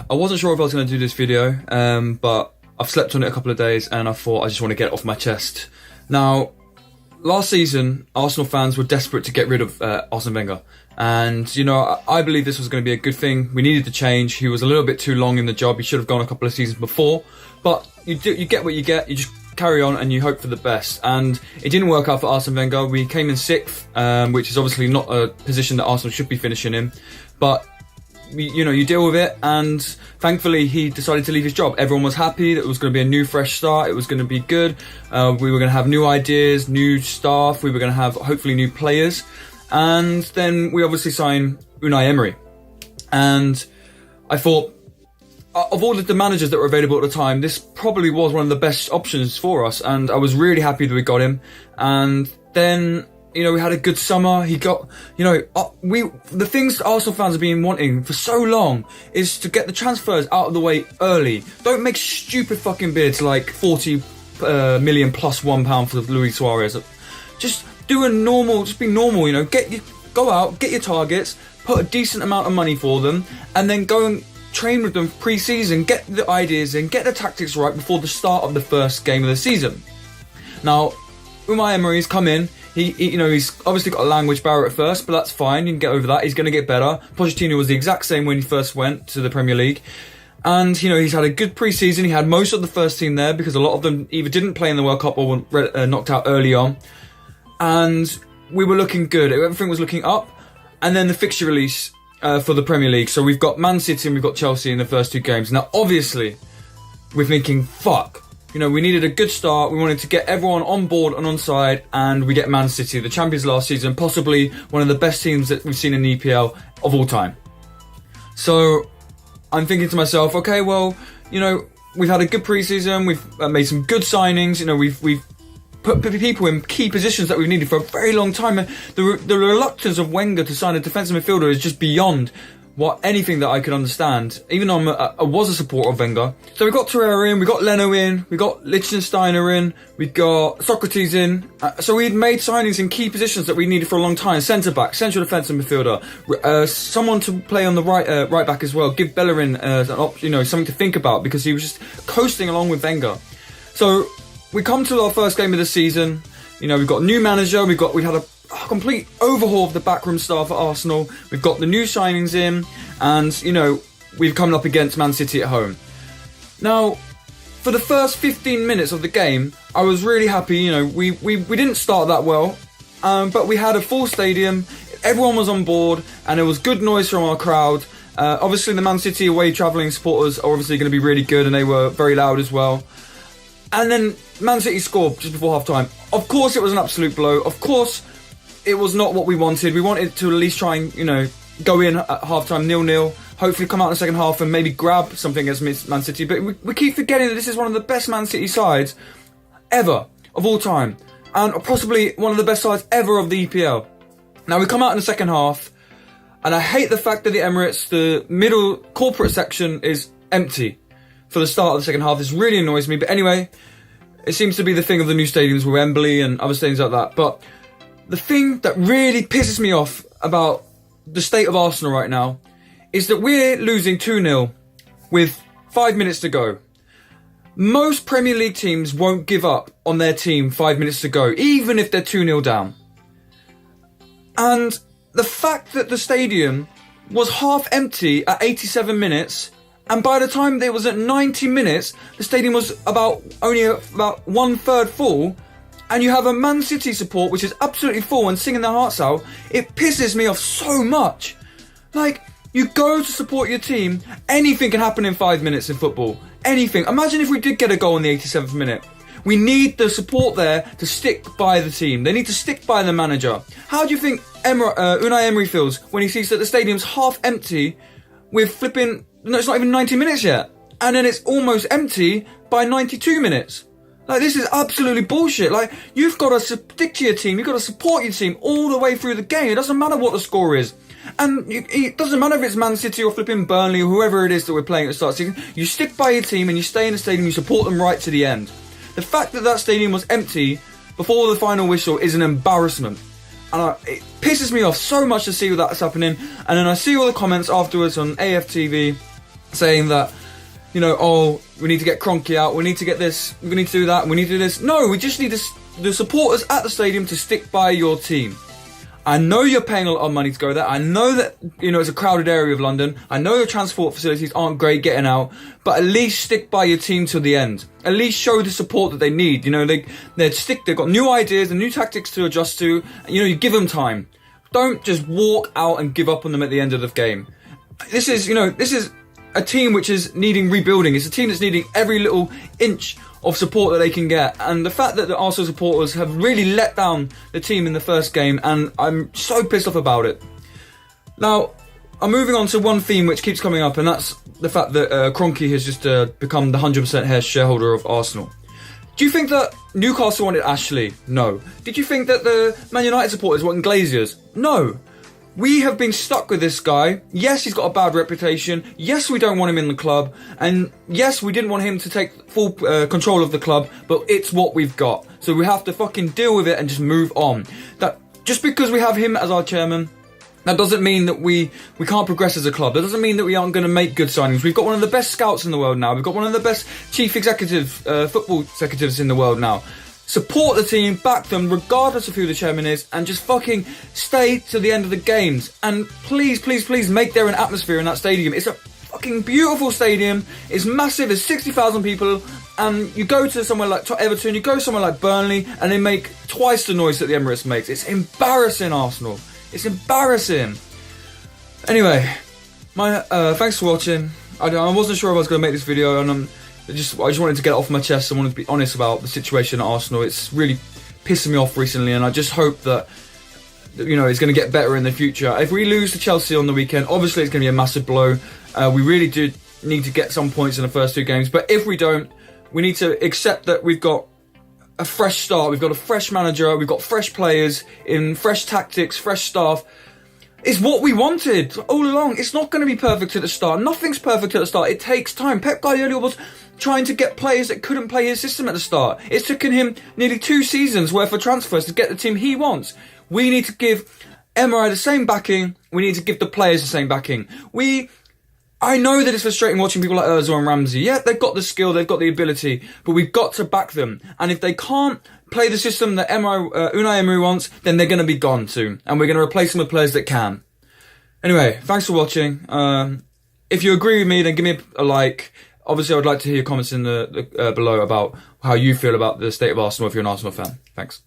I wasn't sure if I was going to do this video, but I've slept on it a couple of days and I thought I just want to get it off my chest. Now, last season, Arsenal fans were desperate to get rid of Arsene Wenger. And, you know, I believe this was going to be a good thing. We needed to change. He was a little bit too long in the job. He should have gone a couple of seasons before. But you get what you get. You just carry on and you hope for the best. And it didn't work out for Arsene Wenger. We came in 6th, which is obviously not a position that Arsenal should be finishing in. But you deal with it, and thankfully he decided to leave his job. Everyone was happy that it was going to be a new fresh start. It was going to be good. We were going to have new ideas, new staff. We were going to have hopefully new players, and then we obviously signed Unai Emery. And I thought, of all of the managers that were available at the time, this probably was one of the best options for us, and I was really happy that we got him. And then, you know, we had a good summer. He got, the things Arsenal fans have been wanting for so long is to get the transfers out of the way early. Don't make stupid fucking bids like 40 million plus £1 for Luis Suarez. Just do just be normal, you know. Go out, get your targets, put a decent amount of money for them, and then go and train with them pre-season, get the ideas in, get the tactics right before the start of the first game of the season. Now, Unai Emery's come in. He's obviously got a language barrier at first, but that's fine. You can get over that. He's going to get better. Pochettino was the exact same when he first went to the Premier League. And, you know, he's had a good pre-season. He had most of the first team there because a lot of them either didn't play in the World Cup or were knocked out early on. And we were looking good. Everything was looking up. And then the fixture release for the Premier League. So we've got Man City and we've got Chelsea in the first 2 games. Now, obviously, we're thinking, fuck. You know, we needed a good start. We wanted to get everyone on board and on side, and we get Man City, the champions last season, possibly one of the best teams that we've seen in the EPL of all time. So I'm thinking to myself, okay, well, you know, we've had a good pre-season. We've made some good signings. You know, we've put people in key positions that we've needed for a very long time. The reluctance of Wenger to sign a defensive midfielder is just beyond anything that I could understand, even though I was a supporter of Wenger. So we got Torreira in, we got Leno in, we got Lichtsteiner in, we got Socrates in. So we'd made signings in key positions that we needed for a long time. Centre-back, central defensive midfielder, someone to play on the right back as well. Give Bellerin something to think about, because he was just coasting along with Wenger. So we come to our first game of the season. You know, we've got a new manager, we had a complete overhaul of the backroom staff at Arsenal. We've got the new signings in, and, you know, we've come up against Man City at home. Now, for the first 15 minutes of the game, I was really happy. You know, we didn't start that well, but we had a full stadium, everyone was on board, and there was good noise from our crowd. Obviously, the Man City away travelling supporters are obviously going to be really good, and they were very loud as well. And then Man City scored just before half-time. Of course, it was an absolute blow. Of course, it was not what we wanted. We wanted to at least try and, you know, go in at half-time 0-0, hopefully come out in the second half and maybe grab something against Man City. But we keep forgetting that this is one of the best Man City sides ever, of all time. And possibly one of the best sides ever of the EPL. Now, we come out in the second half, and I hate the fact that the Emirates, the middle corporate section, is empty for the start of the second half. This really annoys me. But anyway, it seems to be the thing of the new stadiums with Wembley and other stadiums like that. But the thing that really pisses me off about the state of Arsenal right now is that we're losing 2-0 with 5 minutes to go. Most Premier League teams won't give up on their team 5 minutes to go, even if they're 2-0 down. And the fact that the stadium was half empty at 87 minutes, and by the time it was at 90 minutes, the stadium was only about 1/3 full, and you have a Man City support which is absolutely full and singing their hearts out, it pisses me off so much. Like, you go to support your team, anything can happen in 5 minutes in football. Anything. Imagine if we did get a goal in the 87th minute. We need the support there to stick by the team. They need to stick by the manager. How do you think Unai Emery feels when he sees that the stadium's half empty with it's not even 90 minutes yet, and then it's almost empty by 92 minutes? Like, this is absolutely bullshit. Like, you've got to stick to your team. You've got to support your team all the way through the game. It doesn't matter what the score is. And it doesn't matter if it's Man City or flipping Burnley or whoever it is that we're playing at the start of the season. You stick by your team and you stay in the stadium. You support them right to the end. The fact that that stadium was empty before the final whistle is an embarrassment. And it pisses me off so much to see that's happening. And then I see all the comments afterwards on AFTV saying that, you know, oh, we need to get Kroenke out, we need to get this, we need to do that, we need to do this. No, we just need the supporters at the stadium to stick by your team. I know you're paying a lot of money to go there. I know that, you know, it's a crowded area of London. I know the transport facilities aren't great getting out, but at least stick by your team till the end. At least show the support that they need. You know, they've got new ideas and new tactics to adjust to. You know, you give them time. Don't just walk out and give up on them at the end of the game. This is a team which is needing rebuilding. It's a team that's needing every little inch of support that they can get, and the fact that the Arsenal supporters have really let down the team in the first game, and I'm so pissed off about it. Now, I'm moving on to one theme which keeps coming up, and that's the fact that Kroenke has just become the 100% shareholder of Arsenal. Do you think that Newcastle wanted Ashley? No. Did you think that the Man United supporters wanted Glaziers? No. We have been stuck with this guy. Yes, he's got a bad reputation. Yes, we don't want him in the club. And yes, we didn't want him to take full control of the club, but it's what we've got. So we have to fucking deal with it and just move on. That just because we have him as our chairman, that doesn't mean that we can't progress as a club. That doesn't mean that we aren't going to make good signings. We've got one of the best scouts in the world now. We've got one of the best chief executives, football executives in the world now. Support the team, back them, regardless of who the chairman is, and just fucking stay to the end of the games. And please, please, please make there an atmosphere in that stadium. It's a fucking beautiful stadium. It's massive. There's 60,000 people. And you go to somewhere like Everton, you go somewhere like Burnley, and they make twice the noise that the Emirates makes. It's embarrassing, Arsenal. It's embarrassing. Anyway, thanks for watching. I wasn't sure if I was going to make this video, and I just wanted to get it off my chest. I wanted to be honest about the situation at Arsenal. It's really pissing me off recently, and I just hope that, you know, it's going to get better in the future. If we lose to Chelsea on the weekend, obviously it's going to be a massive blow. We really do need to get some points in the first two games, but if we don't, we need to accept that we've got a fresh start. We've got a fresh manager. We've got fresh players in fresh tactics, fresh staff. It's what we wanted all along. It's not going to be perfect at the start. Nothing's perfect at the start. It takes time. Pep Guardiola was trying to get players that couldn't play his system at the start. It's taken him nearly 2 seasons worth of transfers to get the team he wants. We need to give Emery the same backing. We need to give the players the same backing. I know that it's frustrating watching people like Ozil and Ramsey. Yeah, they've got the skill, they've got the ability, but we've got to back them. And if they can't play the system that Unai Emery wants, then they're going to be gone soon. And we're going to replace them with players that can. Anyway, thanks for watching. If you agree with me, then give me a like. Obviously, I would like to hear your comments in the below about how you feel about the state of Arsenal if you're an Arsenal fan. Thanks.